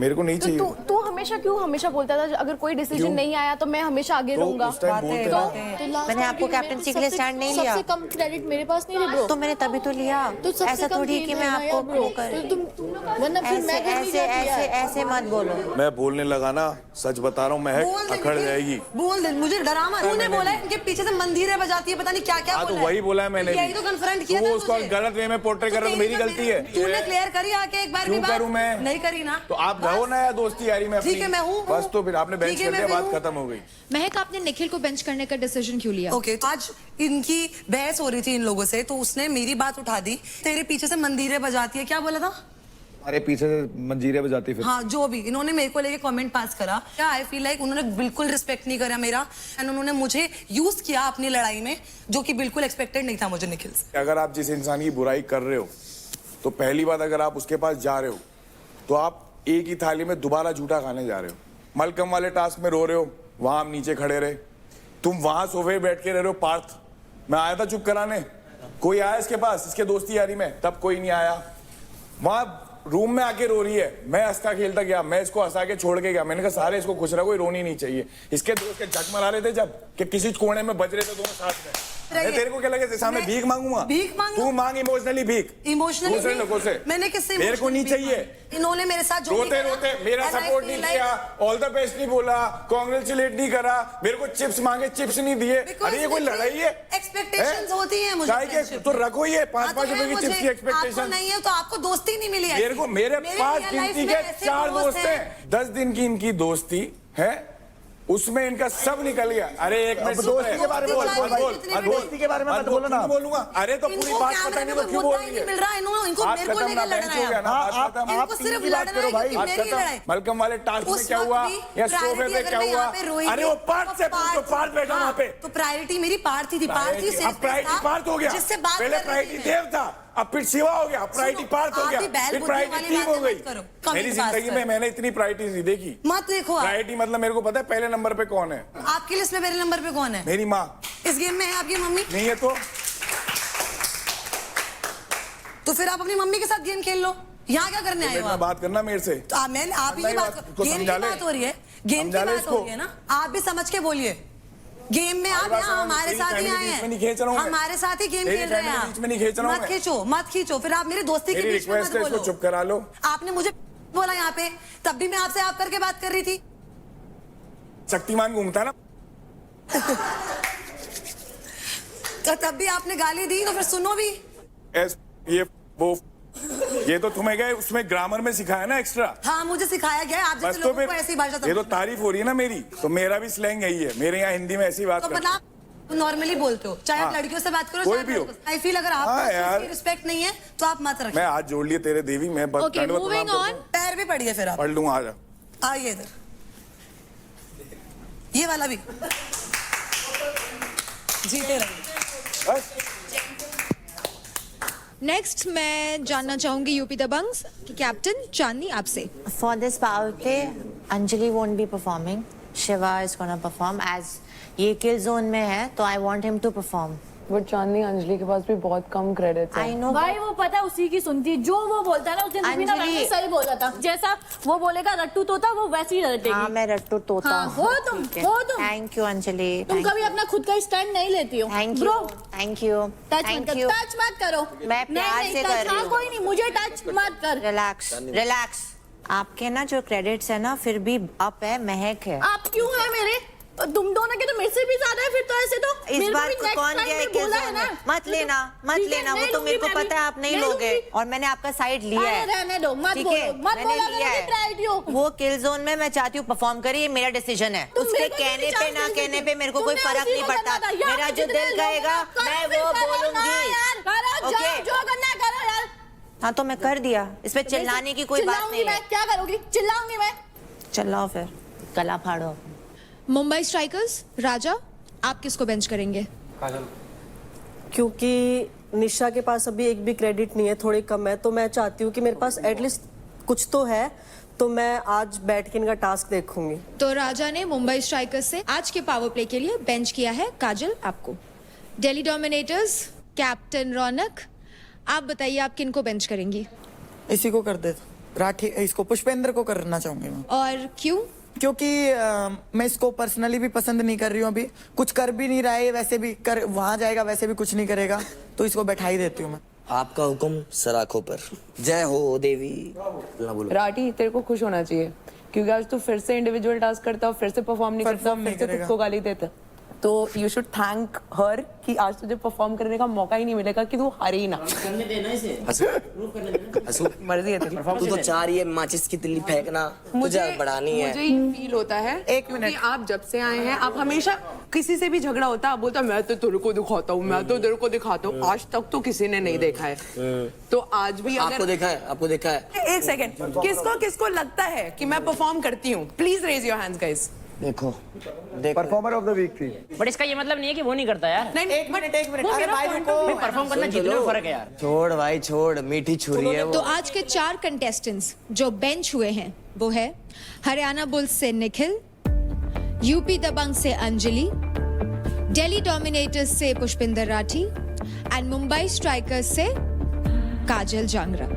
मेरे को नहीं चाहिए। तू हमेशा बोलता था अगर कोई डिसीजन नहीं आया तो मैं हमेशा आगे रहूंगा। मैंने आपको कैप्टनसी के लिए स्टैंड नहीं लिया। सबसे कम क्रेडिट मेरे पास नहीं है ब्रो। तो मैंने तभी तो लिया। ऐसा थोड़ी कि मैं आपको प्रो ऐसे मत बोलो। मैं बोलने लगा ना, सच बता रहा हूँ, महक अकड़ जाएगी। बोल दे, मुझे डरा मत। तूने बोला है इनके पीछे से मंदिरें बजाती है, पता नहीं क्या क्या बोला है। तो वही बोला है मैंने। यही तो कन्फ्रंट किया था। तू उसको गलत वे में पोर्ट्रे कर रहा है, मेरी गलती है। तूने क्लियर करी आके एक बार भी बात। करूं मैं? नहीं करी ना। तो आप रहो ना यार दोस्ती यारी में। ठीक है मैं हूँ। बस तो फिर आपने बेंच कर दिया, बात खत्म हो गई। महक, आपने निखिल को बेंच करने का डिसीजन क्यों लिया? ओके, तो आज इनकी बहस हो रही थी इन लोगों से, तो उसने मेरी बात उठा दी। तेरे पीछे से मंदिरें बजाती है, क्या बोला था? अरे पीछे से मंजीरें बजाती फिर। हाँ, जो भी इन्होंने मेरे को लेके कमेंट पास करा, क्या आई फील लाइक उन्होंने बिल्कुल रिस्पेक्ट नहीं करा मेरा, एंड उन्होंने मुझे यूज किया अपनी लड़ाई में, जो कि बिल्कुल एक्सपेक्टेड नहीं था मुझे निखिल से। अगर आप जिस इंसान की बुराई कर रहे हो, तो पहली बात अगर आप उसके पास जा रहे हो तो आप एक ही थाली में दोबारा झूठा खाने जा रहे हो। मलकम वाले टास्क में रो रहे हो, वहां हम नीचे खड़े रहे, तुम वहां सोफे बैठ के रह रहे हो। पार्थ, मैं आया था चुप कराने, कोई आया इसके पास, इसके दोस्ती यारी में, तब कोई नहीं आया। वहां रूम में आके रो रही है, मैं हंसता खेलता गया, मैं इसको हंसा के छोड़ के गया। मैंने कहा सारे इसको खुश रखो, कोई रोनी नहीं चाहिए। इसके दोस्त के झक मरा रहे थे जब कि किसी कोने में बज रहे थे दोनों साथ में। तेरे को क्या लगे सामने भीख मांगूंगा? भीख मांगू? तू मांग इमोशनली भीख। इमोशनली दूसरे लोगों से। मैंने किससे? मेरे को नहीं चाहिए। इन्होंने मेरे साथ जो रोते रोते मेरा सपोर्ट नहीं किया, ऑल द बेस्ट नहीं बोला, कांग्रेचुलेट नहीं करा, मेरे को चिप्स मांगे, चिप्स नहीं दिए। अरे ये कोई लड़ाई है? एक्सपेक्टेशंस होती है मुझे। तो रखो ये 5-5 रुपए की चिप्स की एक्सपेक्टेशन नहीं है तो आपको दोस्ती नहीं मिली। मेरे को मेरे 5 गिनती के 4 दोस्त हैं, 10 दिन की इनकी दोस्ती है, उसमें इनका सब निकल गया। अरे एक मिनट, दोस्ती के बारे में बोल, दोस्ती के बारे में मत बोलो ना। बोलूंगा? अरे तो पूरी बात पता नहीं वो क्यों बोल रही है। मिल रहा है इनको, मेरे को लेकर लड़ना है। आप सिर्फ लड़ना है, मेरी लड़ाई। मलकम वाले टास्क में क्या हुआ या सोफे पे क्या हुआ? अरे वो पार्थ से पूछो, पार्थ बैठा वहाँ पे। तो प्रायोरिटी मेरी पार्थ थी, अब प्रायोरिटी पार्थ हो गया। पहले प्रायोरिटी देव था, अब फिर शिवा हो गया, प्रायोरिटी पार्थ हो गया, फिर प्रायोरिटी टीम हो गई। मेरी जिंदगी में मैंने इतनी प्रायोरिटी नहीं देखी। मत देखो प्रायोरिटी मतलब मेरे को पता है पहले नंबर पे कौन है। आपकी लिस्ट में पहले नंबर पे कौन है? मेरी माँ। इस गेम में है आपकी मम्मी? नहीं है तो फिर आप अपनी मम्मी के साथ गेम खेल लो। यहाँ क्या करने आए हो आप? बात करना मेरे से। तो मैं आप ही की बात, गेम की बात हो रही है, गेम की बात हो रही है ना, आप भी समझ के बोलिए। गेम में आप यहाँ हमारे साथ ही आए हैं, हमारे साथ ही गेम खेल रहे हैं आप। मत खींचो, मत खींचो, फिर आप मेरी दोस्ती के बीच में मत बोलो। चुप करा लो। आपने मुझे बोला यहाँ पे, तब भी मैं आपसे आप करके बात कर रही थी। शक्तिमान घूमता ना तो तब भी आपने गाली दी, तो फिर सुनो भी। ये तो तुम्हें गए उसमें ग्रामर में सिखाया ना एक्स्ट्रा। हाँ, मुझे सिखाया गया। आप जैसे लोगों को ऐसी भाषा, ये तो तारीफ हो रही है ना मेरी, तो मेरा भी स्लैंग यही है। मेरे यहाँ हिंदी में ऐसी बात करते हैं। नॉर्मली बोलते हो, चाहे आप लड़कियों से बात करो, कोई भी हो। आई फील अगर आपको रिस्पेक्ट नहीं है तो आप मत रखिए। मैं हाथ जोड़ लिए तेरे देवी, मैं पैर भी पड़ी है, फिर आप पढ़ लूंगा। आ जा, आइए इधर, ये वाला भी जीते रहिए। नेक्स्ट मैं जानना चाहूंगी यूपी दबंग्स की कैप्टन चांदनी आपसे। For this power play Anjali won't be performing, Shiva is gonna perform, as ये किल जोन में है तो I want him to perform. But Chandni, Anjali के पास भी बहुत कम क्रेडिट है। आई नो भाई, वो पता है उसी की सुनती, जो वो बोलता है ना, उसने रुबीना मैम ने सही बोला था, जैसा वो बोलेगा रट्टू तोता, वो वैसे ही रटेगी। हाँ, मैं रट्टू तोता हो तुम। Thank you Anjali. तुम कभी अपना खुद का स्टैंड नहीं लेती हो। Thank you, thank you, touch मत करो। मैं प्यार से कर रही हूँ। कोई नहीं, मुझे टच मत कर। Relax, relax. आपके ना जो क्रेडिट्स है ना फिर भी अप है, महक है। आप क्यों है मेरे? तुम दोनों के तो मेरे से भी ज्यादा है, फिर तो ऐसे तो इस बार कौन गया है किल जोन में? मत लेना, मत लेना, वो तो मेरे को पता है आप नहीं लोगे, और मैंने आपका साइड लिया है। रहने दो, मत ठीक बोलो, है, मत मैंने बोलो, लिया है। वो किल जोन में मैं चाहती हूँ परफॉर्म करे, ये मेरा डिसीजन है। उसके कहने पे ना कहने पे मेरे को कोई फर्क नहीं पड़ता। मेरा जो दिल कहेगा मैं वो बोलूंगी। ओके, जो करना है करो यार। हाँ, तो मैं कर दिया, इस पे चिल्लाने की कोई बात नहीं है। क्या करोगी? चिल्लाऊंगी मैं। चिल्लाओ फिर, गला फाड़ो। मुंबई स्ट्राइकर्स, राजा आप किसको बेंच करेंगे? क्योंकि निशा के पास अभी एक भी क्रेडिट नहीं है, थोड़ी कम है, तो मैं चाहती हूँ कि मेरे पास एटलीस्ट कुछ तो है, तो मैं आज बैठ के इनका टास्क देखूंगी। तो राजा ने मुंबई स्ट्राइकर्स से आज के पावर प्ले के लिए बेंच किया है काजल आपको। दिल्ली डोमिनेटर्स, कैप्टन रौनक, आप बताइए आप किनको बेंच करेंगी? इसी को कर दे। राठी इसको पुष्पेंद्र को करना चाहूंगी मैं, और क्यों? क्योंकि मैं इसको पर्सनली भी पसंद नहीं कर रही हूँ, अभी कुछ कर भी नहीं रहा है, वैसे भी कर वहां जाएगा वैसे भी कुछ नहीं करेगा, तो इसको बैठा ही देती हूँ मैं। आपका हुक्म सराखों पर। जय हो देवी। ना बोलो। राठी तेरे को खुश होना चाहिए क्योंकि आज तू फिर से इंडिविजुअल टास्क करता और फिर से परफॉर्म नहीं करता, फिर से खुद को गाली देता, तो यू शुड थैंक हर कि आज तुझे परफॉर्म करने का मौका ही नहीं मिलेगा कि तू हारे ही ना। करने देना इसे। हंसू मर्जी है तेरी। तू तो चाह रही है माचिस की तिल्ली फेंकना, तुझे बढ़ानी है। मुझे ये फील होता है एक मिनट। कि आप जब से आए हैं आप हमेशा किसी से भी झगड़ा होता है आप बोलता मैं तो तेरे को दिखाता हूँ, मैं तो तेरे को दिखाता हूँ, आज तक तो किसी ने नहीं देखा है। तो आज भी अगर आपको देखा है, आपको देखा है। एक सेकंड, किसको किसको लगता है कि मैं परफॉर्म करती हूँ? Please raise your hands guys. देखो परफॉर्मर ऑफ द वीक थी। बट इसका ये मतलब नहीं है कि वो नहीं करता यार। नहीं एक मिनट अरे भाई रुको, परफॉर्म करना जीतने में फर्क है यार। छोड़ भाई छोड़, मीठी छुरी है वो। तो आज के 4 कंटेस्टेंट्स जो बेंच हुए हैं वो है हरियाणा बुल्स से निखिल, यूपी दबंग से अंजलि, दिल्ली डोमिनेटर्स से पुष्पिंदर राठी एंड मुंबई स्ट्राइकर्स से काजल जांगरा।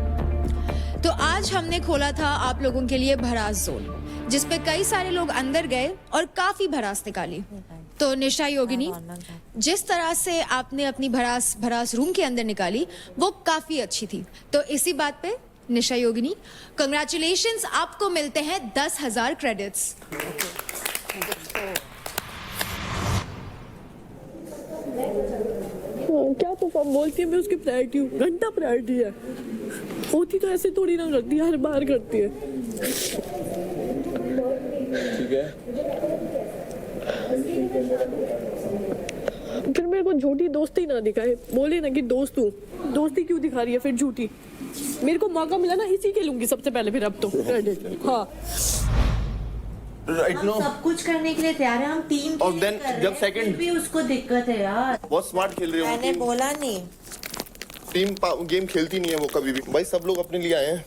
तो आज हमने खोला था आप लोगों के लिए भड़ास जोन, जिसपे कई सारे लोग अंदर गए और काफी भड़ास निकाली। तो निशा योगिनी, जिस तरह से आपने अपनी भड़ास रूम के अंदर निकाली वो काफी अच्छी थी। तो इसी बात पे निशा योगिनी, कंग्रेचुलेशंस, आपको मिलते हैं 10,000 क्रेडिट्स। क्या परफॉर्म बोलती है, मैं उसकी प्रायोरिटी हूँ, घंटा प्रायोरिटी है। होती तो ऐसे थोड़ी ना करती, हर बार करती है। ठीक है, फिर मेरे को झूठी दोस्ती ना दिखाए, बोले ना कि दोस्त हूँ, दोस्ती क्यों दिखा रही है फिर झूठी? मेरे को मौका मिला ना, इसी के लूंगी सबसे पहले फिर अब तो। हाँ हम सब कुछ करने के लिए तैयार है, हम टीम और देन जब सेकंड भी उसको दिक्कत है यार। बहुत स्मार्ट खेल रही है वो मैंने बोला नहीं, टीम गेम खेलती नहीं है वो कभी भी। भाई सब लोग अपने लिए आए हैं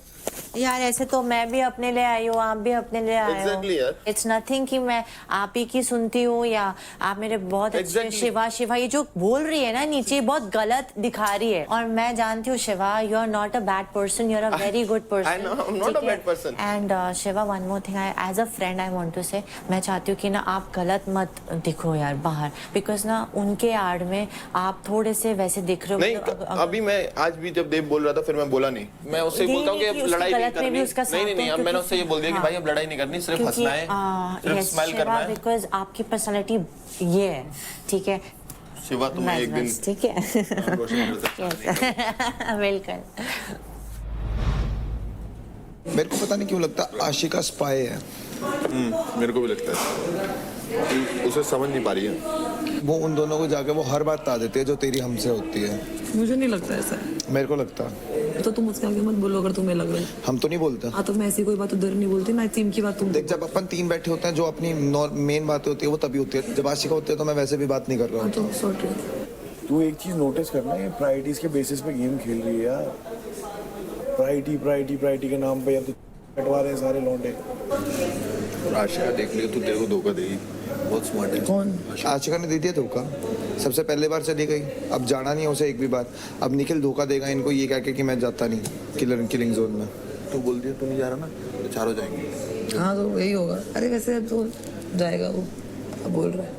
यार ऐसे तो मैं भी अपने लिए आई हूँ, आप भी अपने लिए आए Exactly, हो। यार। इट्स नथिंग कि मैं आप ही की सुनती हूँ या आप मेरे बहुत अच्छे Exactly. शिवा ये जो बोल रही है ना नीचे बहुत गलत दिखा रही है। और मैं जानती हूँ Shiva, you are not a bad person, you are a very good person. I know, I'm not a bad person. And Shiva one more thing, I as a friend I want to say, मैं चाहती हूँ कि ना आप गलत मत दिखो यार बाहर, बिकॉज ना उनके आड़ में आप थोड़े से वैसे दिख रहे हो। नहीं अभी मैं आज भी जब देव बोल रहा था फिर मैं बोला नहीं, मैं उससे बोलता हूँ कि अब लड़ाई नहीं करनी। नहीं अब मैंने उससे ये बोल दिया कि भाई अब लड़ाई नहीं करनी, सिर्फ हंसना है, सिर्फ स्माइल करना है। बिकॉज आपकी पर्सनालिटी ये है, ठीक है शिवा, तुम्हें एक दिन ठीक है वेलकम। मेरे को पता नहीं क्यों लगता आशिका स्पाई है। मेरे को भी लगता है उसे समझ नहीं पा रही है। वो उन दोनों को जाके वो हर बात बता देती है जो तेरी हमसे होती है। मुझे नहीं लगता ऐसा। मेरे को लगता। तो तुम उसके आगे मत बोलो अगर तुम्हें लग रहा है। हम तो नहीं बोलते। हाँ तो मैं ऐसी कोई बात उधर नहीं बोलती, मैं टीम की बात तुम देख, जब अपन 3 बैठे होते हैं जो अपनी मेन बातें होती है वो तभी होती है। जब आशिका होती है तो मैं वैसे भी बात नहीं कर रहा हूँ। तो सॉरी। तू एक चीज नोटिस करना, ये प्रायोरिटीज के बेसिस पे गेम खेल रही है यार। प्रायोरिटी के नाम पे या तो कटवा रहे हैं सारे लौंडे। आशिका देख लियो, तू तेरे को धोखा देगी, बहुत स्मार्ट है। कौन? आशिका ने दे दिया धोखा, सबसे पहले बार चली गई, अब जाना नहीं है उसे एक भी बार। अब निखिल धोखा देगा इनको ये कह के कि मैं जाता नहीं किलिंग जोन में। तू बोल दिया तू नहीं जा रहा ना, तो चारों जाएंगे। हाँ तो वही होगा। अरे वैसे तो जाएगा वो, अब बोल रहा है।